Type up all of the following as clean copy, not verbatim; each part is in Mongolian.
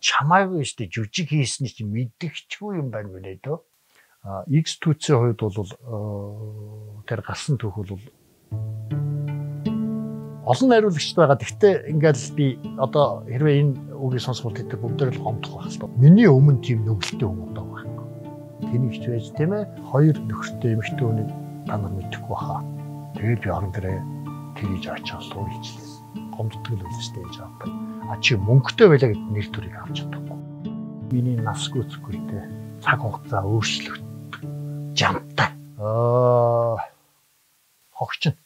чамаагүй штэ жүжиг хийсэн чинь мэдчихгүй юм байна билээ дөө. X2-ийн хувьд бол тэр гарсан түүх бол олон найруулагчд байгаа. Гэхдээ ингээл би одоо хэрвээ энэ үгийг сонсвол тэд бүгдээр л гомдох байх л та. Миний өмнө тийм нүгэлтэй хүн одоо байхгүй. Тэнийг ч байж тийм ээ. Хоёр нөхөртэй эмэгтэй хүнийг та нар мэдэхгүй баха. Тэгээд би орон дээрээ тэрийж очиж уйлжлээ. Гомддог л байлаа штэ ээж аваа. Чи мөнгөтэй байлаа гэд нэр төрийг авч чадахгүй. Миний нас гүцгүйтэй цаг хугацаа өөрчлөгддөг. Жамтай. Хогчин.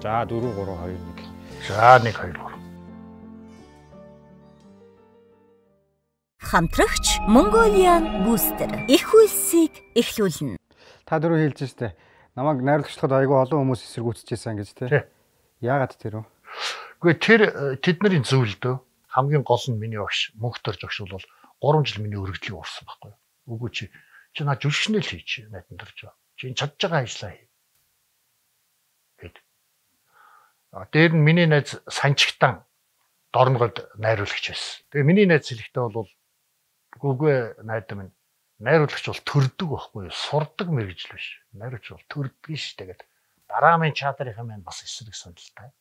За 4 3 2 1. За 1 2 3. Хамтрагч Mongolian Booster их үйлсийг эхлүүлнэ. Та дөрөв хэлж штэ. Намайг найруулагчлахад айгүй олон хүмүүс эсэргүүцэжсэн гэж тий. Яагаад тэр вэ? Гэхдээ тэр тэдний зөвлөл дөө хамгийн гол нь миний багш мөнхтөр жогш бол 3 жил миний өргөдлийг уурсан байхгүй юу? Үгүй чи наа жүжигчнэл хийч найдан дөрж байгаа. Чи чадж байгаа ажиллаа хий. Гэт. Дээр нь миний найз Санчигтан Дорногод найруулагч байсан. Тэгээ миний найз хэлэхдээ бол үгүй найдаа минь найруулагч бол төрдөг байхгүй юу? Сурдаг мэрэгжил биш. Найруулагч бол төрдөг шүү дээ. Дараамын чадрынхаа маань бас эсрэг сонирхолтой.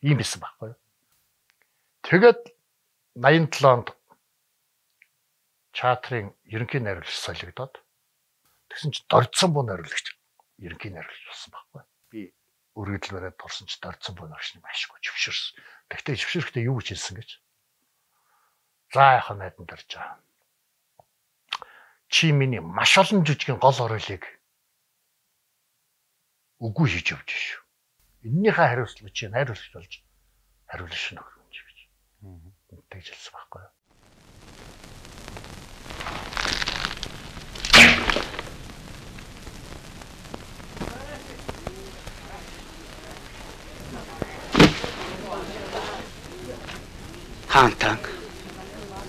Ийм байсан байхгүй юу? Тэгээд 87 онд чатрын ерөнхий найруулагч солигдоод тэгсэн чинь Дорцсон буу найруулагч ерөнхий найруулагч болсон байхгүй. Би өргөдөл бариад турсан ч Дорцсон буу найруулагчны машгүй зөвшөөрсөн. Тэгтээ зөвшөөрөхдөө юу гэж хэлсэн гэж. За яхаа найдан дөрж байгаа. Чи миний маш олон жүжигийн гол оройлыг үгүй хийж явж шүү. Эннийхээ хариуцлага чи найруулагч болж хариулна шнэ гэж. Тэгж хэлсэн байхгүй юу? Хаантан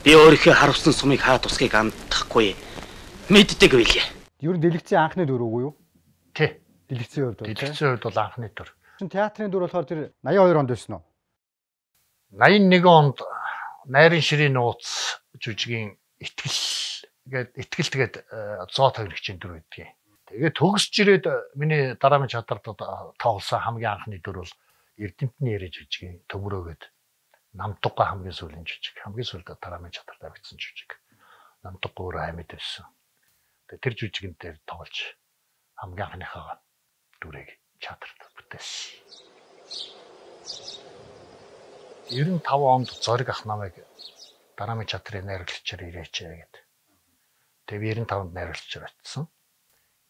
би өөрийнхөө харуулсан сумыг хаа тусхийг амтахгүй мэддэг байлээ. Ер нь дэлгэцийн анхны дүр үгүй юу? Тий. Дэлгэцийн хувьд бол. Дэлгэцийн хувьд бол анхны дүр. Театрын дүр болохоор тэр 82 онд байсан уу? 81 онд Найрын ширийн нууц жүжигийн итгэл тэгээд 100 таграгчийн дүр байдгийг. Тэгээд төгсж ирээд миний дараамын чадварт тоглосон хамгийн анхны дүр бол Эрдэмтний яриа жүжигийн төмрөөгээд намдугга хамгийн сүүлийн жүжиг. Хамгийн сүүлд дараамын чадварт авчихсан жүжиг. Намдугга өөрөө амьд байсан. Тэгээд тэр жүжигэн дээр тоглож хамгийн анхныхаа дүрийг чадварт бүтээсэн. 95 онд Зориг ах намайг дараамын чатрын найруулагчаар ирээч гэдэг. Тэгээ 95 онд найруулагчаар очсон.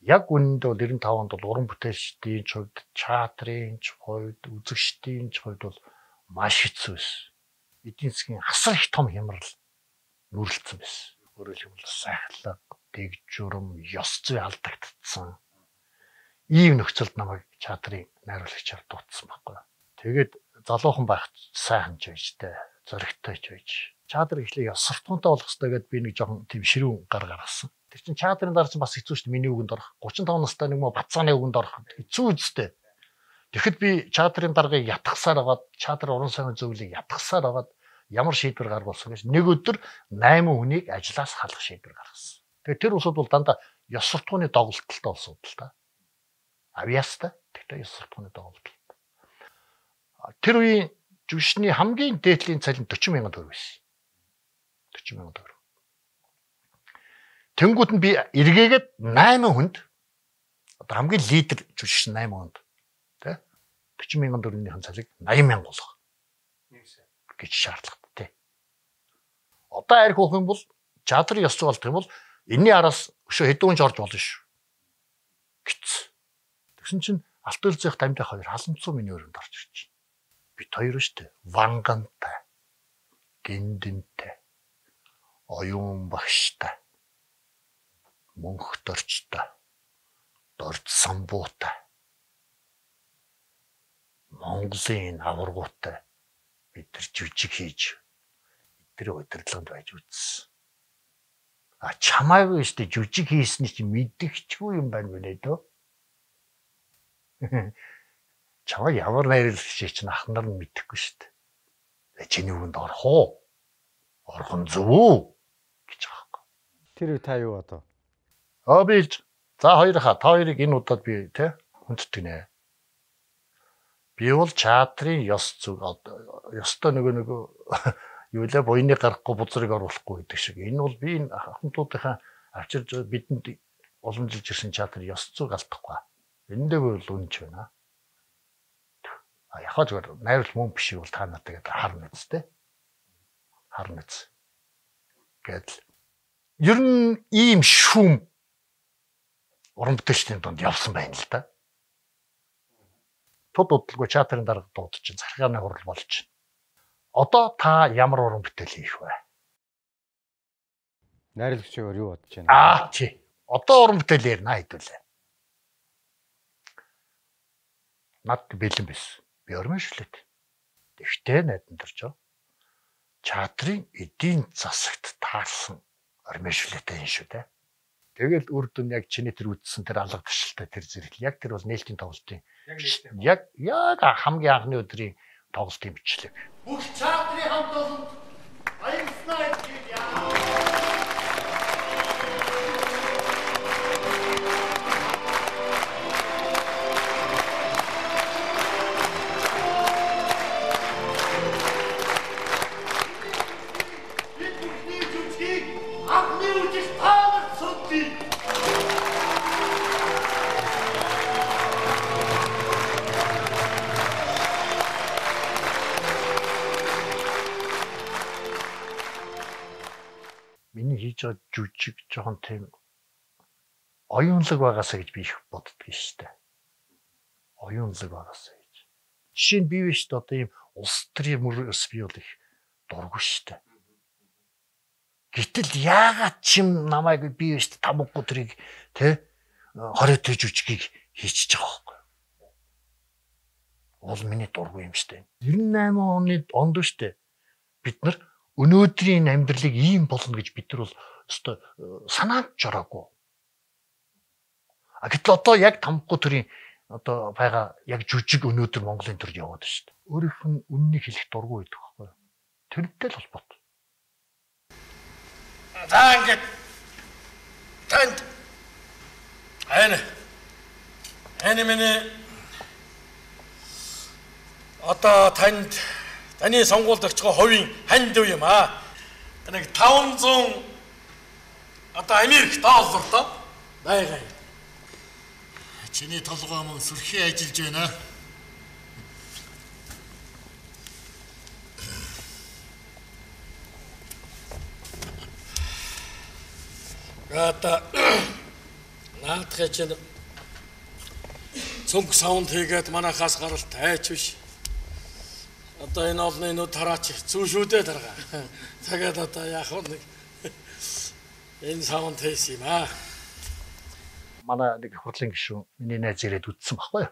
Яг үнэндээ бол 95 онд бол уран бүтээлчдийн хувьд, чатрын хувьд, үзэгчдийн хувьд бол маш хэцүү байсан. Эдийн засгийн асар их том хямрал нүрэлцсэн байсан. Өөрөөр хэлбэл сайхлаг, дэг журам, ёс зүй алдагдсан. Ийм нөхцөлд намайг чатрын найруулагчаар дуудсан байхгүй. Тэгээд залуухан байх сайхан ч байжтэй, зоригтой ч байж. Чадар ихлэ ёс суртахуунтай болох хэрэгтэй гэдээ би нэг жоохон тийм ширүүн гаргасан. Тэр чинь чадрын дараа чинь бас хэцүү шүү дээ миний үгэнд орох. 35 настай нэг мө бацааны үгэнд орох хэцүү үстэй. Тэгэхэд би чадрын даргаыг ятгахсаар хагаад, чадар уран сайхны зөвлөлийг ятгахсаар хагаад ямар шийдвэр гаргуулсан гэж нэг өдөр 8 хүнийг ажлаас халах шийдвэр гаргасан. Тэгээд тэр усуд бол дандаа ёс суртахууны доголдолтой болсон л та. Авьяастай. Тэгтээ ёс суртахууны доголдол. Тэр үеийн жүжигчний хамгийн дээдлийн цалин 40,000 төгрөг байсан. 40,000 төгрөг. Тэнгүүд нь би эргээгээд 8 хүнд одоо хамгийн лидер жүжигч 8 хүнд тий 40,000 төгрөгийн цалиг 80,000 болгох гэж шаардлагатай. Одоо арх уух юм бол чадар ёс зүй болдох юм бол энэний араас өшөө хэдэн хүн орж болно шүү. Гэц. Тэгсэн чинь алтар зэх тамтай хоёр халамцуу миний өрөөнд орж ирж байна. Бид хоёр шүү дээ. Вангантай, гиндэнтэй, оюун багштай, мөнхтөрчтэй, дорд самбуутай, Монголын аваргуутай бид нар жүжиг хийж тэр удирдлаганд байж үзсэн. Чамаагүй шүү дээ жүжиг хийсний чинь мэдчихгүй юм байна вэ дөө. Чамаа ямар найрал хийж чинь ах нар нь мэдэхгүй шүү дээ. Чиний үгэнд орох уу? Орхон зөв үү гэж байгаа юм. Тэр үе та юу одоо? Би за хоёроо та хоёрыг энэ удаад би тэ хүнддэг нэ. Би бол чаатрын ёс зүг ёстой нөгөө юу лээ буйны гарахгүй бузрыг оруулахгүй гэдэг шиг. Энэ бол би энэ ахмадуудынхаа авчирж бидэнд уламжилж ирсэн чаатрын ёс зүг алдахгүй. Эндээ бол үнэнч байна. Яхаа зүгээр найрал мөн биш бол та надад гэдэг харна үсттэй. Харна үст. Гэдэл. Ер нь ийм шүүм уран бүтээлчдийн донд явсан байна л да. Тод удалгүй чаатрын дарга дууд чинь захиргааны хурал болж байна. Одоо та ямар уран бүтээл хийх вэ? Найрлагчаар юу бодож байна? Чи. Одоо уран бүтээл ярина хэдүүлээ. Над бэлэн биш. Би ормошлээд. Тэгтээ найдан дэрч. Чаатрын эдийн засагт таарсан ормошлээтэй юм шүү дээ. Тэгэл үр дүн яг чиний тэр үдсэн тэр алга ташилтай тэр зэрэг яг тэр бол нээлтийн тоглолтын яг хамгийн анхны өдрийн тоглолтын бичлэг. Бүх чаатрын хамт олонд баярлалаа гэж яа. Миний хийж байгаа жүжиг жоохон тийм оюунлаг байгаасаа гэж би их боддөг шүү дээ. Оюунлаг байгаасаа гэж. Жишээ нь бий шүү дээ одоо ийм улс төрийн мөрөөс би бол их дургу шүү дээ. Гэтэл яагаад чим намайг бий шүү дээ тамггүй тэрийг тэ 20 төр жүжигийг хийчихэж байгаа байхгүй. Ол миний дургу юм шүү дээ. 98 оны онд шүү дээ. Бид нар өнөөдрийн амьдралыг ийм болно гэж бид нар бол өстой санаанд жороогүй. Гэтэл одоо яг тамггүй төрийн одоо байгаа яг жүжиг өнөөдөр Монголын төрд яваад шүү дээ. Өөрийнх нь үннийг хэлэх дургүй байдаг байхгүй. Тэрнтэй л холбоотой. За ингээд танд энэ миний одоо таны сонгуульд өгч байгаа хувийн хань дэв юм аа. Нэг 500 одоо Америк доллар тоо байгаа юм. Чиний толгой мөн сүрхий ажиллаж байна. Гата наадах чинь цонх саунд хийгээд манайхаас гаралт айч биш. Одоо энэ олны нүд хараач зүү шүү дээ дарга. Тэгээд одоо яах вэ? Энэ саунд хийс юм аа. Манай нэг хурлын гишүүн миний найз ирээд үтсэн баггүй юу?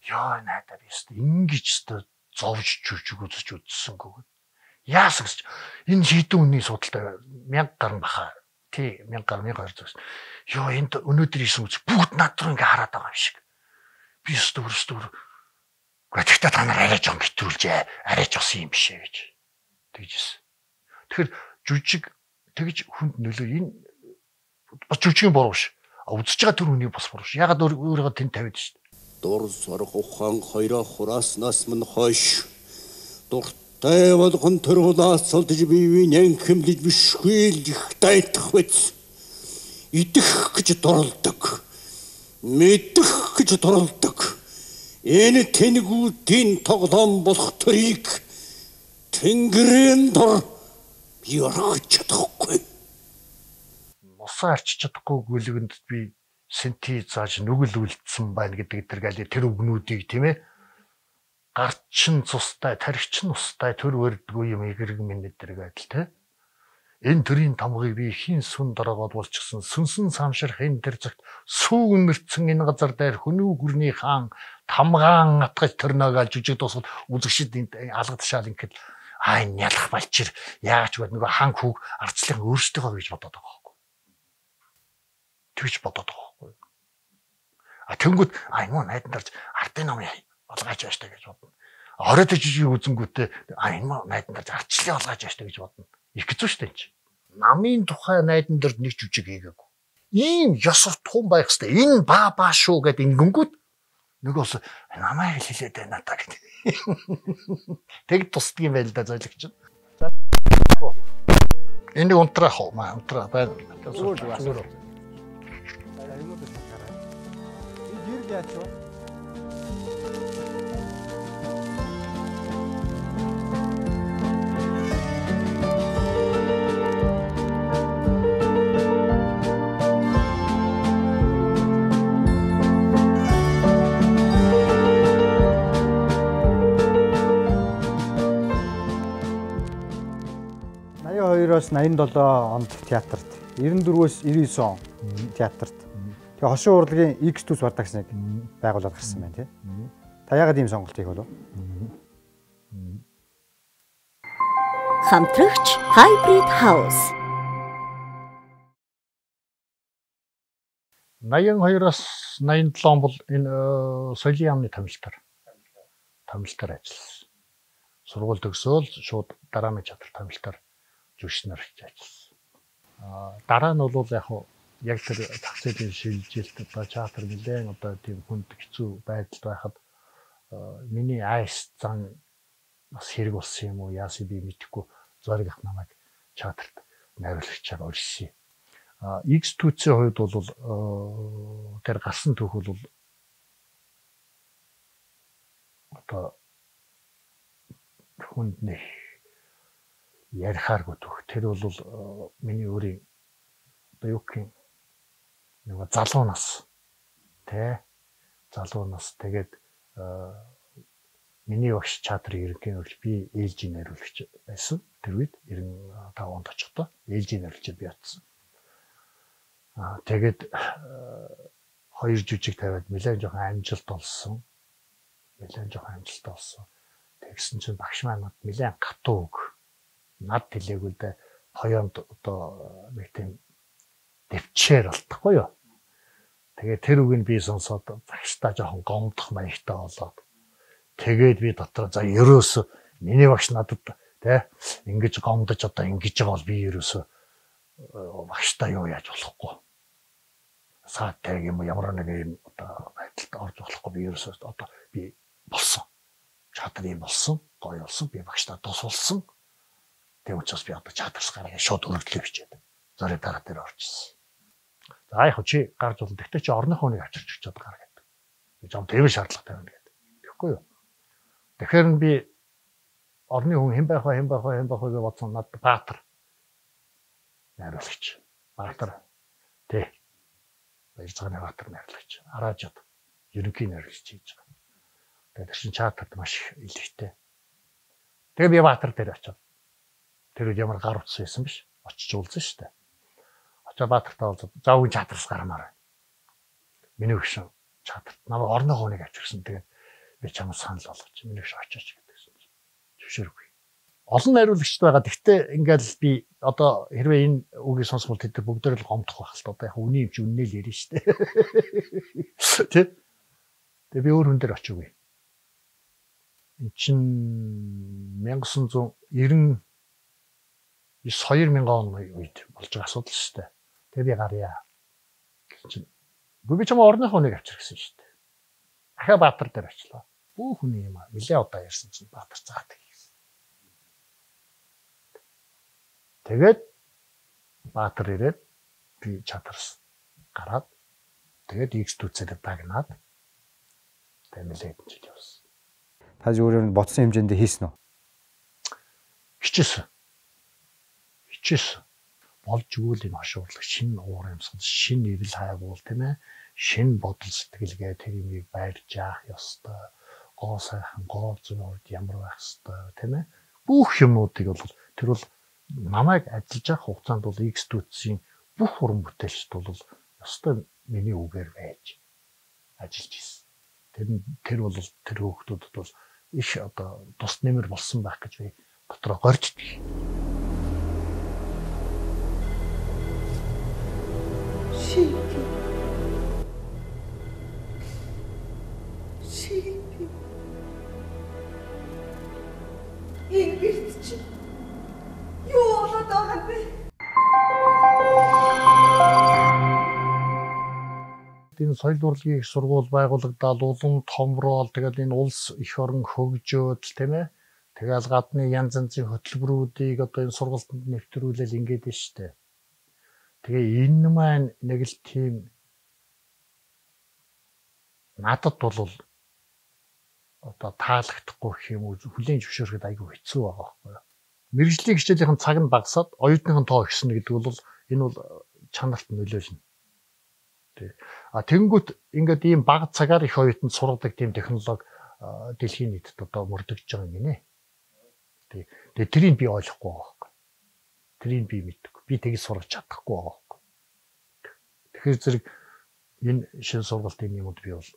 Яа надад яст ингэж өстө зовж жүжиг үзэж үтсэнгүү. Яасан гэж энэ хідэн үний судалтай 1000 гаруй баха. Тий 1000 гаруй 1200. Йоо энд өнөөдөр исэн үз бүгд над руу ингээ хараад байгаа юм шиг. Би өстө Гэхдээ та нар арай жон гэтрүүлжээ. Арай ч бас юм бишээ гэж. Тэгжсэн. Тэгэхээр жүжиг тэгж хүнд нөлөө энэ бас жүжигийн буруу ш. Үзэж байгаа тэр хүний бас буруу ш. Ягаад өөрийгөө тэнд тавиад ш. Дур сорох ухаан хоёроо хурааснаас мань хойш дуртай болгон төрүүлээс цолдж бивийн хэмлэж бишгүй л их дайтах биз. Идэх гэж дуралдаг. Мэдэх гэж дуралдаг. Энэ тэнгүүдийн тоглоом болох төрийг тэнгэрийн дор би орхиж чадахгүй. Мосоо арчиж чадахгүй гүлгэнд би синтезааж нүгэл үлдсэн байна гэдэг тэр үгнүүдийг тийм ээ гарчин цустай, тархичин устай төр өрдгөө юм игэрэг минут дэрэг адил те. Энэ төрийн тамгыг би хин сүн дорогод болчихсон сүнсэн самширх энэ тэр цагт сүүн мөрцөн энэ газар дээр хөнөө гүрний хаан тамгаан атгаж төрнөөгөө жүжиг дуусгал үзэгшид алга тушаал ингээд энэ ялах балчир яаж вэ нөгөө хаан хүүг арцлын өөрсдөө гэж бодоод байгаа байхгүй. Тэгж бодоод байгаа байхгүй. Тэнгүүд энэ найдан дарж ардын ном олгаач яаштай гэж бодно. Оройд жижиг үзэнгүүтээ энэ найдан дарж арчлын олгаач яаштай гэж бодно. Их хэцүү шүү дээ энэ. Намын тухай найдан дарж нэг жүжиг хийгээгүй. Ийм ёс тун байх хэвээр энэ баа шүү гэд ингэнгүүт нөгөөс намайг хэлээд байна та гэдэг. Тэг тусдгийн байл да зойлогч. За энэ унтраа унтраа байна. Зүгээр. Яач вэ? Оос 87 онд театрт 94-өөс 99 он театрт тэгээ хошин урлагийн X төс бардаа гэснэг байгуулад гарсан байна тий. Та яагаад ийм сонголт хийх болов? Хамтрагч Hybrid House 82-аас 87 бол энэ соёлын яамны томилтоор ажилласан. Сургууль төгсөөл шууд драмын театр томилтоор жүжигчнэр ажилласан. Дараа нь бол яг тэр зах зээлийн шилжилт театр нэлээд тийм хүнд хэцүү байдалд байхад миний айс зан бас хэрэг болсон юм уу яасыг би мэдэхгүй зориг ах намайг театрт найруулагчаар оршиж. X түүцийн хувьд бол тэр гарсан түүх бол хүнд нэг ярихааргүй түүх. Тэр бол миний өөрийн юу гэх нэг залуу нас тэгээд миний багш театрын ерөнхий хөгж би ээлжийн найруулагч байсан. Тэр үед 95 онд очихдоо ээлжийн найруулагчаар би атсан. Тэгээд хоёр жүжиг тавиад нэлээд жоохон амжилт олсон. Тэгсэн чинь багш маань нэлээд гатуу үг над хэлээгүй л дээ хоёонд одоо нэг тийм дэвчээр алдахгүй юу. Тэгээд тэр үгийг би сонсоод багштай жоохон гомдох маягтай болоод тэгээд би дотроо за ерөөсө миний багш надад ингэж гомдож одоо ингэж байгаа бол би ерөөсө багштай юу яаж болохгүй. Саатай юм ямар нэг юм одоо байдалд орж болохгүй би ерөөсө одоо би болсон. Театр юм болсон, гоё болсон, би багштай тусалсан. Тэг учраас би одоо театрс гараа шууд өргөдлөө бичээд зориг дараа дээр орчихсон. За яг чи гарч бол тэгтээ чи орныхоо нэг авчирч чад гар гэдэг. Би жам тийм шаардлагатай байна гэдэг. Тэгэхгүй юу? Тэгэхээр би орны хүн хэн байх вэ гэж бодсон над Баатар найруулагч. Баатар баяр цагааны Баатар найруулагч. Араажад ерөнхий найруулагч хийж байгаа. Тэгээд тэр чин театрт маш илэрхтэй. Тэгээ би Баатар дээр очив. Тэр үед ямар гар утсан байсан биш. Очиж уулзсан шүү дээ. Очиж Баатартаа уулзаад за үн театрс гармаар байна. Миний өгшин театрт намайг орны хууныг авчирсан. Тэгээд би чамд санал болгож миний өгш очооч гэдэгсэн. Зөвшөөргүй. Олон найруулагчд байгаа. Гэхдээ ингээл би одоо хэрвээ энэ үгийг сонсвол тэд бүгдээр л гомдох байх л та. Одоо яг үний юм чи үннээ л ярина шүү дээ. Тэ? Тэгээ би өөр хүн дээр очивгүй. Эн чин 1990 2000 оны үед болж байгаа асуудал шүү дээ. Тэгээ би гарья. Гэсэн чинь би чамаа орныхоо нэг авчир гэсэн шүү дээ. Дахиад Баатар дээр очлоо. Бүх хүний юм аа. Нилээ удаа ярьсан чинь Баатар заадаг гэсэн. Тэгээд Баатар ирээд би театрс гараад тэгээд X түүцээр дагнаад тэгээд нилээд жил явсан. Та зүгээр нь бодсон хэмжээндээ хийсэн үү? Хичээсэн. болж өгөөл энэ хошуурлаг шинэ уур амьсгал, шинэ эрэл хайгуул тийм ээ, шинэ бодол сэтгэлгээ тэр юмыг байрж яах ёстой, гоо сайхан гоо зөв ямар байх ёстой тийм ээ. Бүх юмнуудыг бол тэр бол намайг ажиллаж явах хугацаанд бол X студийн бүх уран бүтээлчд бол ёстой миний үгээр байж ажиллаж ирсэн. Тэр бол тэр хүүхдүүдэд бол их одоо тус нэмэр болсон байх гэж би дотроо горьж дээ. Шиби. Энэ гэрт чи юу болоод байгаа юм бэ? Энэ соёл урлагийн их сургууль байгуулагдаад улам томрол тэгээд энэ улс их орон хөгжөөд тийм ээ. Тэгэл гадны янз янзын хөтөлбөрүүдийг одоо энэ сургалтанд нэвтрүүлэл ингээд байна шүү дээ. Тэгээ энэ маань нэг л тийм надад бол одоо таалагдахгүй гэх юм уу хүлээн зөвшөөрөхөд айгүй хэцүү байгаа байхгүй юу. Мэргэжлийн хичээлийн цаг нь багасаад оюутныхын тоо ихсэн гэдэг бол энэ бол чанарт нөлөөлнө. Тэнгүүт ингээд ийм бага цагаар их оюутанд сургадаг тийм технологи дэлхийн нийтэд одоо мөрдөгдөж байгаа юм гинэ. Тэгээ тэрийг би ойлгохгүй байгаа байхгүй. Тэрийг би мэдгүй. Би тгий сурч чадахгүй байгаа байхгүй. Тэгэхээр зэрэг энэ шин сургалтын юмуд би бол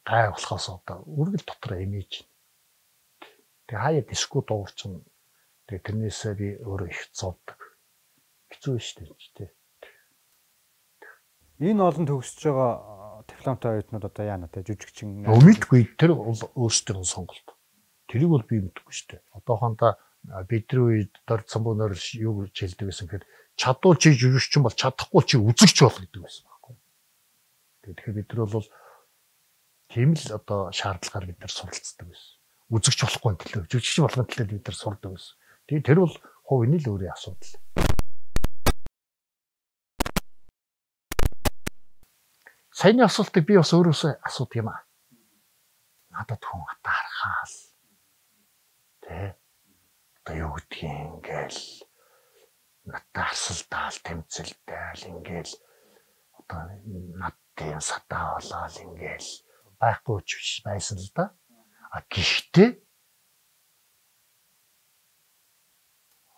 гай болохоос одоо үргэлж дотор эмээж. Тэгээ хаяа дискуу дуурчин. Тэгээ тэрнээсээ би өөрөө их зовдөг. Хэцүү шүү дээ. Энэ олон төгсөж байгаа дипломтой оюутнууд одоо яана те жүжигчин мэдгүй тэр өөрсдөө сонголт. Тэрийг бол би мэдгүй шүү дээ. Одоохондоо бидний үед дордсон бөөнөр юу гэж хэлдэг байсан гэхээр чадвал чи жүжигчин бол чадахгүй чи үзэгч бол гэдэг байсан байхгүй. Тэгэхээр бид нар бол тийм л одоо шаардлагаар бид нар суралцдаг байсан. Үзэгч болохгүй төлөө жүжигчин болохын төлөө бид нар сурдаг байсан. Тэгээ тэр бол хувийн л өөрийн асуудал. Саяны асуултыг би бас өөрөөсөө асуудаг юм аа. Надад хүн атаархаал. Тэ. Одоо юу гэдгийг ингээл натаарсалдаал тэмцэлдээл ингээл одоо надын сатаа болоод ингээл байхгүй ч байсан л да. Гэхдээ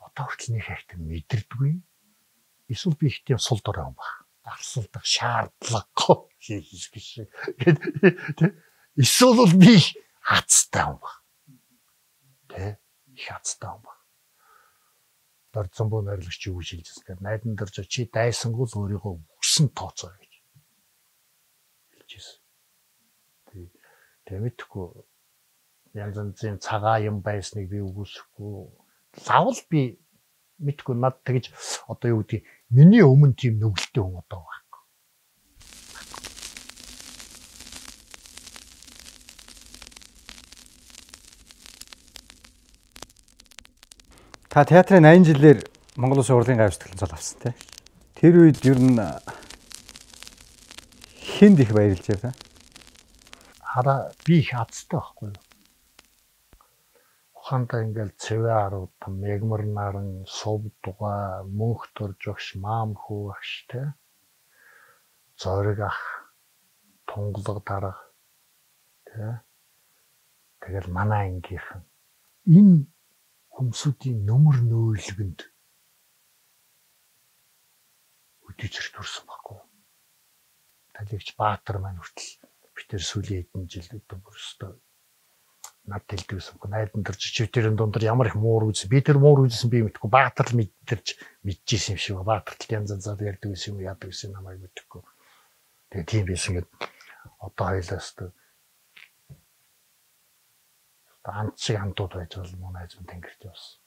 одоо хүртэл нэг хэрэгтэй мэдэрдэггүй. Эсвэл би их тийм сул дорой юм байна. Арсалдах шаардлагагүй хийх гэж. Эсвэл бол би хацтай юм байна. Тэ их хацтай юм байна. Дордсон боо найрлагч юу гэж хэлжсэн. Найдан дорж чи дайсангуул өөрийгөө өгсөн тооцоо гэж хэлжсэн. Тэгмэтгэхгүй янз янзын цагаан юм байсныг би үгүйсэхгүй. Лавл би мэдгүй над тэгж одоо юу гэдэг миний өмнө тийм нүгэлтэй хүн одоо байхгүй. Та театрын 80 жилээр Монгол Улсын урлагийн гавь сэтгэлэн цол авсан те. Тэр үед ер нь хүнд их баярлж байв та. Хараа би их хацтай байхгүй юу? Ухаантай ингээл цэвэ арууд мегмар наран сов дуга мөнх дорж багш маам хүү багш те. Зориг ах тунгалаг дарга те. Тэгэл манай ангийнхан энэ хүмүүсийн нөмөр нөөлгөнд үдийчэр төрсөн байхгүй. Талигч Баатар маань хүртэл битэр сүүлийн хэдэн жил өдөө бүрстөө над хэлдэгсэн. Найдан дэрж чивтэрэн дундар ямар их муур үзсэн. Би тэр муур үзсэн би мэдгүй. Баатар л мэдчихсэн юм шиг. Баатар л янз янзаар ярьдаг байсан юм яадаг гэсэн намайг мэдхгүй. Тэгээ тийм байсан гэд одоо хоёлаас тэ анцыг хамтууд байж бол муу найз минь тэнгэрт явсан.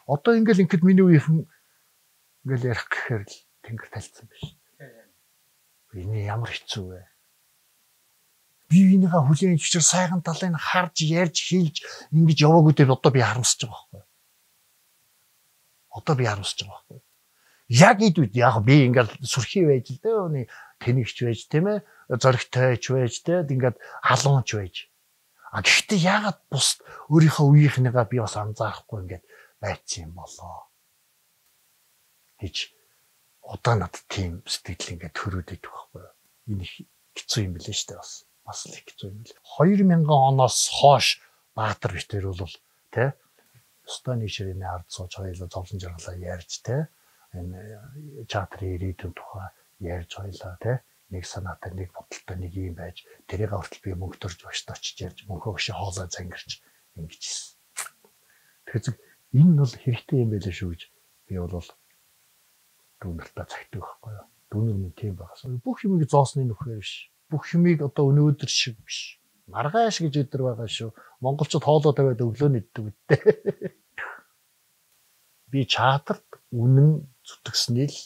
Одоо ингээл ингээд миний үеийнхэн ингээл ярих гэхээр л тэнгэр талцсан биш. Энэ ямар хэцүү вэ? Би энийгээ хүлээн зөвчөр сайхан талыг харж ярьж хийж ингэж яваагүй дээр одоо би харамсаж байгаа байхгүй. Одоо би харамсаж байгаа байхгүй. Яг идэв яг би ингээд сүрхий байж л дээ тэнэгч байж тийм ээ зоригтойч байж тийм ингээд халуунч байж. Гэхдээ яагаад бус өөрийнхөө үеийнхнийгаа би бас анзаарахгүй ингээд байцсан юм болоо гэж одоо надад тийм сэтгэл ингээд төрөөд идэх байхгүй юу. Энэ хэцүү юм билээ шүү дээ бас. Бас л хэцүү юм билээ. 2000 оноос хойш Баатар битэр бол тий Станы ширээний ард сууж хоёлоо зовлон жаргалаа ярьж тий энэ чатрын ирээдүйн тухай ярьж хоёлаа тий нэг санаатай нэг бодолтой нэг юм байж тэрийг хүртэл би мөнгөтөрж багшд очиж ярьж мөнхөө гişи хоолой зангирч ингэж ирсэн. Тэгэхээр энэ бол хэрэгтэй юм байлаа шүү гэж би бол дүүнэртээ цагтдаг байхгүй юу. Дүүнэр минь тийм байгаас. Бүх юмыг зоосны нөхөр биш. Бүх юмыг одоо өнөөдөр шиг биш. Маргааш гэж өдөр байгаа шүү. Монголчууд хоолоо тавиад өглөө нэгдэг үдтэй. Би чатарт үнэн зүтгэсний л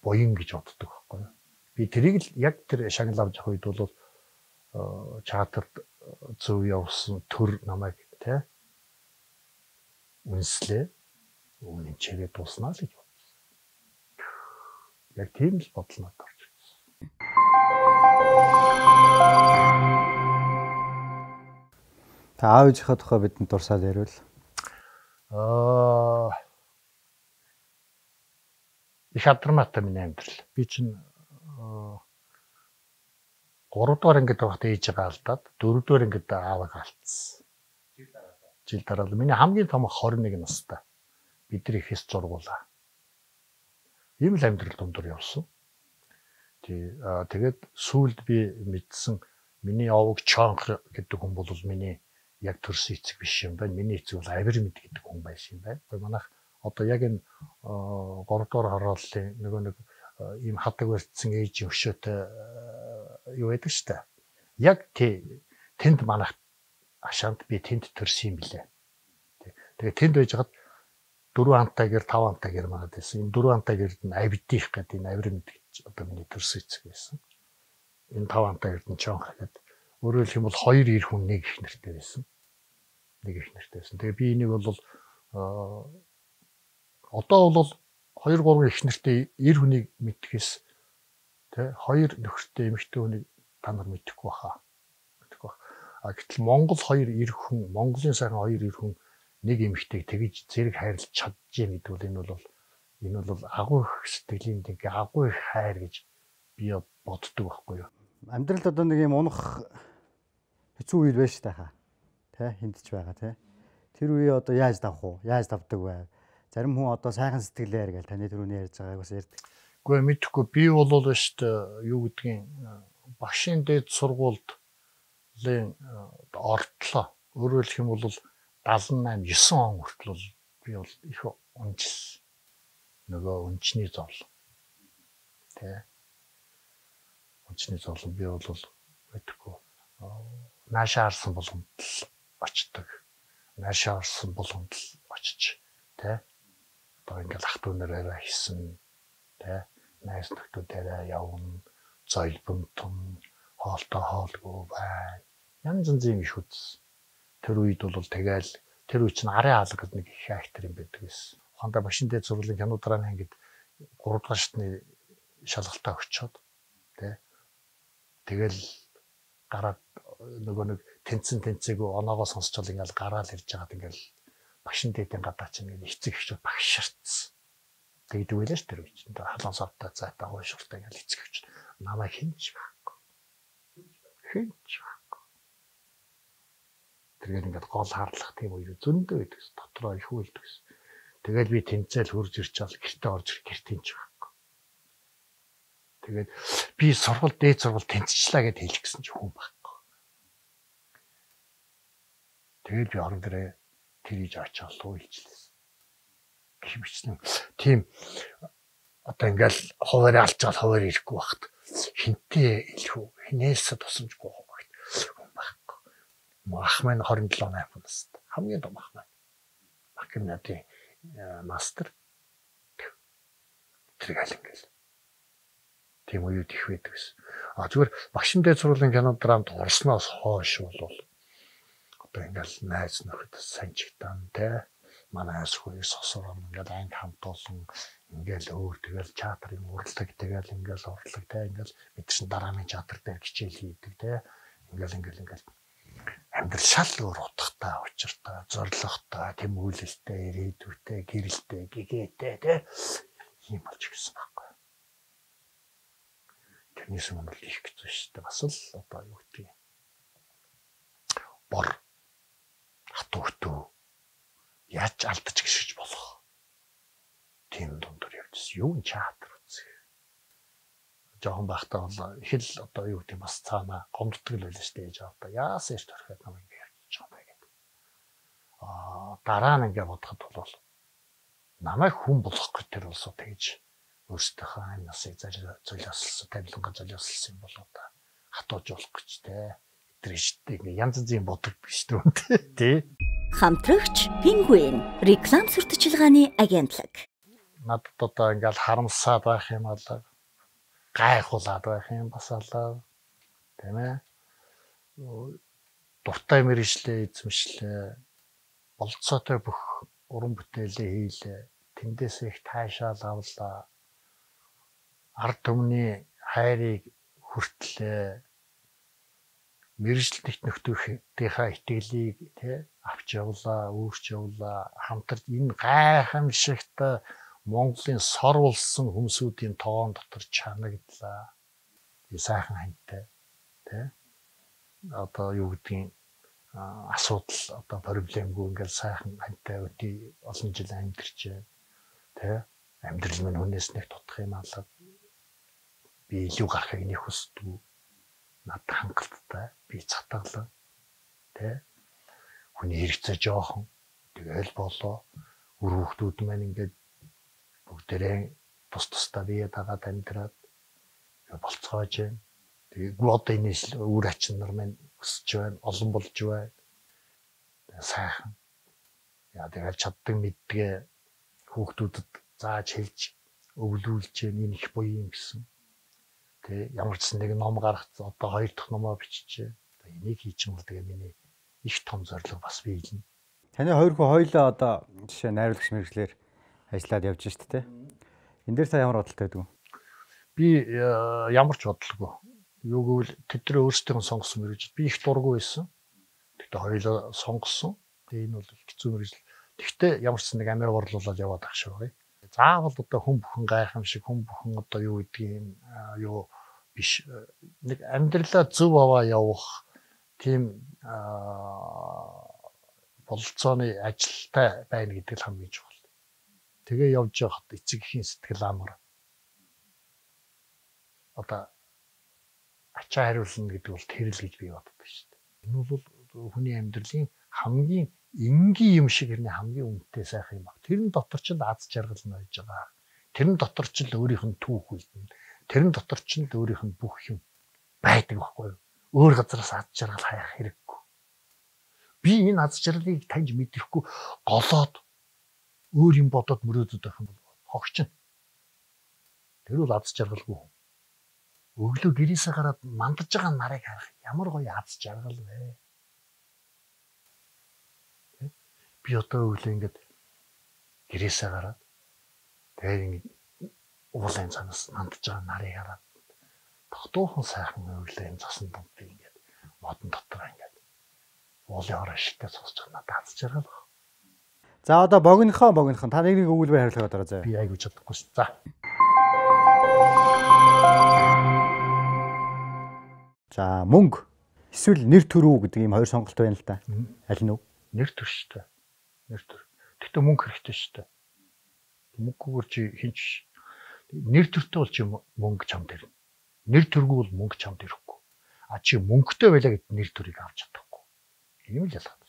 буян гэж боддог байхгүй юу. Би тэрийг л яг тэр шагнал авч явах үед бол чатарт зөв явсан төр намайг тий үнслээ үнэн чигээ дуснаа л гэж бодсон. Яг тийм л бодол надад орж ирсэн. Та аав ээжийнхээ тухай бидэнд дурсаад ярил. Их Адраматай миний амьдрал. Би чинь 3 дугаар ангид байхдаа ээжигээ алдаад 4 дугаар ангид аавыг алдсан. Жил дараа миний хамгийн том 21 настай. Бид нар ихээс зургуулаа. Ийм л амьдрал дундуур явсан. Тэгээд сүүлд би мэдсэн миний овог Чонх гэдэг хүн бол миний яг төрсөн эцэг биш юм байна. Миний эцэг бол Авир мэд гэдэг хүн байсан юм байна. Манайх одоо яг энэ 3 дугаар хорооллын нэг ийм хадаг барьцсан ээж өшөөтэй юу байдаг штэ. Яг тэнд манайх ашаанд би тэнд төрсөн юм билээ. Тэгээд тэнд байжгаад 4 антайгэр 5 антайгэр манад байсан. Энэ 4 антайгэрд нь Авидих гэдэг энэ Авир мэд гэж одоо миний төрсөн эцэг байсан. Энэ 5 антайгэрд нь Чонх гэдэг. Өөрөөр хэлбэл 2 эр хүн нэг их нэртэй байсан. Нэг их нэртэй байсан. Тэгээ би энийг бол одоо бол 2 3 их нэртэй эр хүнийг мэдхээс тий 2 нөхөртэй эмэгтэй хүнийг та нар мэдэхгүй баха. Мэдэхгүй бах. Гэтэл Монгол 2 эр хүн, Монголын сайхан 2 эр хүн нэг эмэгтэйг тэгж зэрэг хайрлаж чадчих юм гэдэг бол энэ бол агуу их сэтгэлийн нэг агуу их хайр гэж би боддог байхгүй юу. Амьдралд одоо нэг юм унах хэцүү үйл байж тахаа. Тэ хиндэж байгаа тий. Тэр үе одоо яаж давах уу? Яаж давдаг вэ? Зарим хүн одоо сайхан сэтгэлээр гэж таны түрүүний ярьж байгааг бас ярьдаг. Үгүй мэдхгүй би бол шүү дээ юу гэдгийг багшийн дээд сургуулийн ортлоо. Өөрөөр хэлэх юм бол 78 9 он хүртэл би бол их унжсан. Нөгөө унчны зовлон. Тэ. Унчны зовлон би бол мэдхгүй. Наашаа харсан болгонд л очдог. Наашаа харсан болгонд л очиж тэ. Одоо ингээл ах トゥ нэрээ хийсэн тэ. Найс нөхдүүдээрээ явна. Зойлбонтон хоолтой хоолгүй бай. Янз янзын их үз. Тэр үед бол тэгэл тэр үе чинь арын хаалга гэдэг нэг их актер юм байдаг гэсэн. Ухаандаа машин дээд сургуулийн кино драмын ангид 3 дугаар шатны шалгалтаа өгчөөд тэ. Тэгэл гараад нөгөө нэг тэнцээгөө оноогоо сонсчод ингээл гараал ирж байгаад ингээл машин дээдийн гадаа чинь ингээл эцэг эхчүүд багширцсан. Тэгдэг байлаа ш тэр үе чинь. Халуун савтай зайтай гойшуртай ингээл эцэг эхчүүд намайг хинж байхгүй. Хинж байхгүй. Тэгээд ингээд гол хаарлах тийм үе зөндөө байдаг ш. Дотроо их үйлдэг ш. Тэгэл би тэнцэл хурж ирч чал гэртээ орж гэрт хинж байхгүй. Тэгээд би сургууль дээд сургууль тэнцчлээ гэд хэлэх гэсэн чи хүн байхгүй. Тэгээд би орон дээрээ тэрийж очоод уйлжлээсэн. Гихмичсэн. Тийм одоо ингээл хуваарь алчаад хуваарь ирэхгүй багт. Хинтээ илхүү, хинээс тусамжгүй багт. Хүн байхгүй. Ах маань 27 8 настай. Хамгийн том ах маань. Бакинатын мастер. Тэргээл ингээл. Тийм үед их байдаг ус. Зүгээр багшин дээд сургуулийн кино драмд орсноос хойш бол одоо ингээл найз нөхөд санчигтан тэ манай асгүй сосроо ингээл анги хамтуулсан ингээл өөр тэгэл чатрын урлаг тэгэл ингээл урлаг тэ ингээл мэдсэн дарааны чатар дээр хичээл хийдэг тэ ингээл амьдрал шал өөр утгатай учиртай зоригтой тэм үйлэлтэй ирээдүйтэй гэрэлтэй гэгээтэй тэ ийм болж гисэн байхгүй. Тэрнээс өмнө их хэцүү шүү дээ. Бас л одоо юу гэдэг юм. Бор хатуутай яаж алдаж гიშгэж болох. Тийм дундор явжсэн. Юу н чаатар үзэх. Жохон байхдаа бол их л одоо юу гэдэг бас цаана гомддог л байлаа шүү дээ. Ээж аваа яасан ч төрхөд нам ингэ явчих юм байна гэдэг. Дараа нь ингэ бодоход бол намайг хүн болгох гэдэг бол тэгж өөртөөхөө амь насыг золиослсон, тавилангаа золиослсон юм болоо та хатууж болох гэж те. Итрээштэй ингэ янз бүрийн бодог биш дээ тий. Хамтрагч Пингвин реклам сурталчилгааны агентлаг. Надад одоо ингээл харамсаад байх юм алга гайхуулаад байх юм бас алга тийм ээ. Дуртай мэржлээ эзэмшлээ болцоотой бүх уран бүтээлээ хийлээ. Тэндээс их таашаал авлаа. Ард түмний хайрыг хүртлээ. Мэржлэлт нөхдийнхээ итгэлийг тий авч явлаа, өөрч явлаа. Хамтарч энэ гайхамшигтай Монголын сор болсон хүмүүсийн тоон дотор чанагдлаа. Die сайхан хантай тий одоо юу гэдгийг асуудал одоо проблемгүй ингээл сайхан хантай өдий олон жил амьдэрчээ тий амьдрал минь хүнээс нэг тутах юм алга би илүү гарахыг нэг хүсдэг над хангалттай би цатгалаа тий хүний хэрэгцээ жоохон тэгэл болоо үр хүүхдүүд маань ингээд бүгдээрээ тус тусдаа бие дагаад амьдраад болцоож байна. Тэгээ одоо энэ үр ачин нар маань өсөж байна, олон болж байна. Сайхан. Яа тэгэл чаддаг мэдгээ хүүхдүүдэд зааж хэлж өвлүүлж энэ их буй юм гэсэн. Тэгээ ямар ч нэг ном гаргацсан одоо 2 дахь номоо биччихээ. Энийг хийчих юм бол тэгээ миний их том зорилго бас биелнэ. Таны хоёр хүү хоёлоо одоо жишээ найруулагч мэргэжлэр ажиллаад явж штэ тэ. Энд дээр та ямар бодолтой байдаг вэ? Би ямар ч бодлого. Юу гэвэл тэд нар өөрсдөө сонгосон мэргэжил. Би их дургүй байсан. Тэгтээ хоёлоо сонгосон. Тэгээ энэ бол их хэцүү мэргэжил. Тэгтээ ямар ч нэг амир орлуулаад яваад ах шиг байна. Заавал одоо хүн бүхэн гайхамшиг, хүн бүхэн одоо юу гэдгийг юу биш. Нэг амьдралаа зөв аваа явах тийм бололцооны ажилтай байна гэдэг л хамгийн чухал. Тэгээ явж явахад эцэг эхийн сэтгэл амар. Одоо ачаа хариулна гэдэг бол тэрл гэж би боддог шүү дээ. Энэ бол хүний амьдралын хамгийн энгийн юм шиг хэрнээ хамгийн үнэтэй сайхан юм баг. Тэрэн дотор ч аз жаргал нойж байгаа. Тэрэн дотор ч л өөрийнх нь түүх үлдэн. Тэрэн дотор ч л өөрийнх нь бүх юм байдаг байхгүй юу? Өөр газараас аз жаргал хайх хэрэггүй. Би энэ аз жаргалыг таньж мэдрэхгүй голоод өөр юм бодоод мөрөөдөд байх юм бол хогчин. Тэр бол аз жаргалгүй. Өглөө гэрээсээ гараад мандаж байгаа нарыг харах ямар гоё аз жаргал вэ? Би одоо өглөө ингээд гэрээсээ гараад тэгээд ингээд уулын цанаас мандаж байгаа нарыг хараад тогтуухан сайхан өглөө энэ цасан донд би ингээд модон дотор ингээд уулын орон шигтэй сонсож байгаа надад аз жаргал. За одоо богинохон та нэг өгүүлбэр хариулах одоо заяа. Би айгуу чадахгүй шүү. За. За мөнгө эсвэл нэр төр үү гэдэг ийм хоёр сонголт байна л да. Аль нь вэ? Нэр төр шүү дээ. Нэр төр. Тэгтээ мөнгө хэрэгтэй шүү дээ. Мөнгөөр чи хинч нэр төртэй бол чи мөнгө чамд ирнэ. Нэр төргүй бол мөнгө чамд ирэхгүй. А чи мөнгөтэй байлаа гэд нэр төрийг авч чадахгүй. Ийм л ялгаа.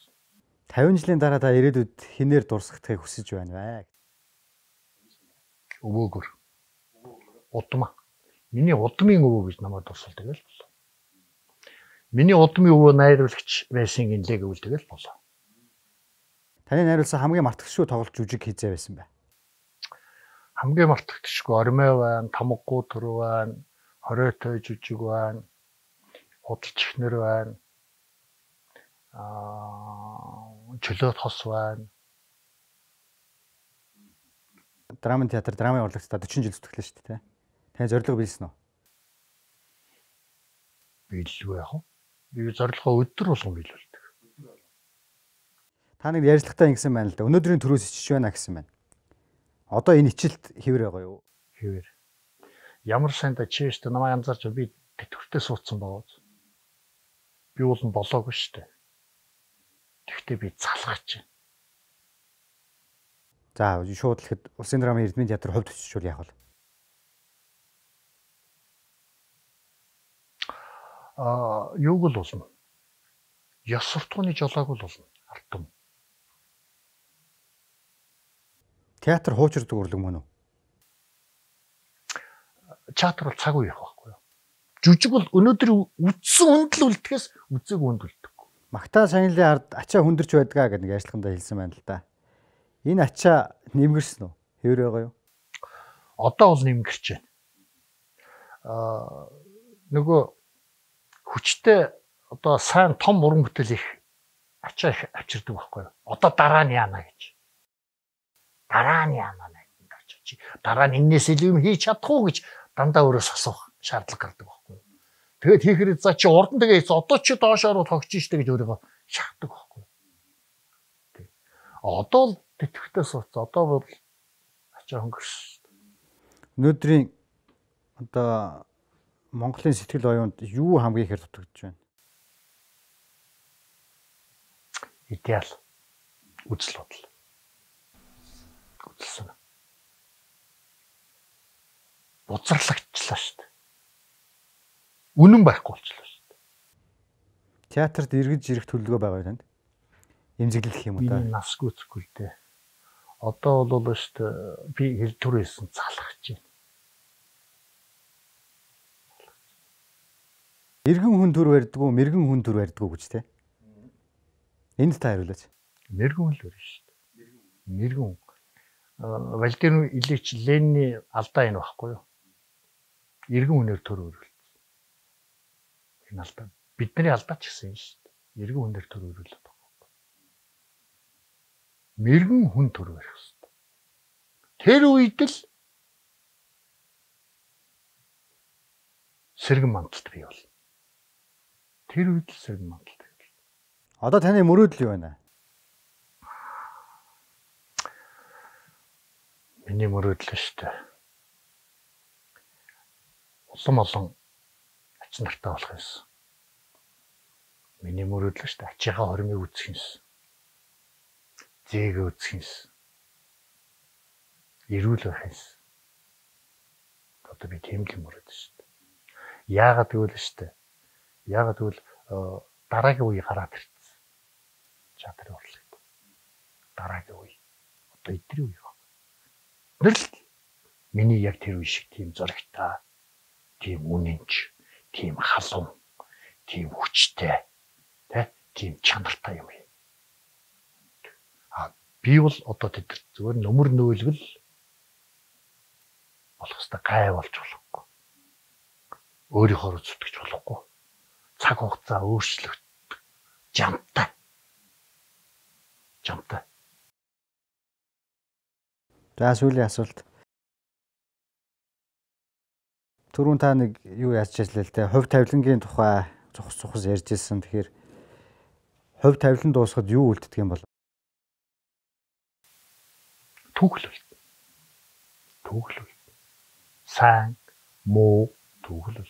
50 жилийн дараа та ирээдүйд хинээр дурсахдахыг хүсэж байна вэ? Өвөөгөр. Удмаа. Миний удмын өвөө гэж намайг дурсалдаг л болоо. Миний удмын өвөө найруулагч байсан гинлээ гэвэл тэгэл болоо. Таны найруулсан хамгийн мартагшгүй тоглолт жүжиг хийзээ байсан бай. Хамгийн мартагдчихгүй Ормой байна, Тамггүй төр байна, Хоройтой жүжиг байна, Худалч ихнэр байна. Чөлөөт хос байна. Драмын театр, драмын урлагчдаа 40 жил зүтгэлээ шүү дээ. Таны зорилго биелсэн үү? Биелгүй яах вэ? Би зорилгоо өдөр болгон биелүүлдэг. Та нэг ярьцлагатай ингэсэн байна л да. Өнөөдрийн төрөөс ичж байна гэсэн байна. Одоо энэ ичилт хэвэр байгаа юу? Хэвэр. Ямар сайнда чи өстө намайг анзаарч би тэтгэвртээ суудсан байгаа. Би бол болоогүй шүү дээ. Тэгвэл би залгаач. За шууд л хэд Улсын драмын Эрдмийн театр хувьд өччихвөл яах вэ? Юуг л болно. Ёс суртахууны жолоог л болно. Алтан. Театр хуучирдаг урлаг мөн үү? Театр бол цаг үе явах байхгүй юу? Жүжиг бол өнөөдөр үдсэн хүндэл үлдэхээс үзег хүнд үлдэхгүй. Магтаа шагналын ард ачаа хүндэрч байдгаа гэдэг нэг ажиллахандаа хэлсэн байна л да. Энэ ачаа нэмгэрсэн үү? Хэвэр байгаа юу? Одоо бол нэмгэрч байна. Нөгөө хүчтэй одоо сайн том уран бүтээл их ачаа их авчирдаг байхгүй юу? Одоо дараа нь яана гэж. Дараа нь яана гэж очиж. Дараа нь энэс илүү юм хийж чадах уу гэж дандаа өөрөөс асуух шаардлага гардаг байхгүй юу? Тэгээд хийхээр за чи урд нь тэгээ одоо чи доошоор тогтчих штэ гэж өөрийгөө шахдаг байхгүй юу? Одоо л тэтгэвртээ сууц. Одоо бол ачаа хөнгөрсөн. Өнөөдрийн одоо Монголын сэтгэл оюунд юу хамгийн ихээр дутагдж байна? Идеал. Үзэл бодол. Үзэлсэн. Бузарлагчлаа шүү дээ. Үнэн байхгүй болчихлоо шүү дээ. Театрт эргэж ирэх төлөвлөгөө байгаа юу танд? Эмзэглэх юм уу та? Би нас гүцэхгүй л дээ. Одоо бол шүү дээ би хэл төрөөсөн залгаж байна. Иргэн хүн төр барьдгүй, мэрэгэн хүн төр барьдгүй гэж те. Энд та хариулаач. Мэрэгэн хүн л барьна шүү дээ. Мэрэгэн. Владимир Ильич Ленины алдаа энэ байхгүй юу? Иргэн хүнээр төр өрүүлсэн. Энэ алдаа бидний алдаа ч гэсэн юм шүү дээ. Иргэн хүнээр төр өрүүлээд байгаа. Мэрэгэн хүн төр барих хэрэгтэй. Тэр үед л сэргэн мандалт бий болно. Тэр үед л сэргэн мандалт бий болно. Одоо таны мөрөөдөл юу байна? Миний мөрөөдөл шүү дээ. Улам олон ач нартай болох юмсан. Миний мөрөөдөл шүү дээ. Ачийнхаа хормыг үзэх юмсан. Зээгээ үзэх юмсан. Эрүүл байх юмсан. Одоо би тийм л мөрөөдөл шүү дээ. Яагаад гэвэл шүү дээ. Яагаад гэвэл дараагийн үе гараад ирсэн. Театрын урлагт. Дараагийн үе. Одоо эдний үе байна. Нэрл миний яг тэр үе шиг тийм зөрөгтэй, тийм үнэнч, тийм халуун, тийм хүчтэй, тийм чанартай юм. Би бол одоо тэд зөвөр нөмөр нөөлгөл болох хэвээр гай болж болохгүй. Өөрийнхөө зүтгэж болохгүй. Цаг хугацаа өөрчлөгддөг. Жамтай. За сүүлийн асуулт. Түрүүн та нэг юу яаж ажиллаа л те? Хувь тавилангийн тухай цухас ярьж ирсэн. Тэгэхээр хувь тавилан дуусахад юу үлддэг юм бол? Түүхэл. Сайн, муу түүхэл.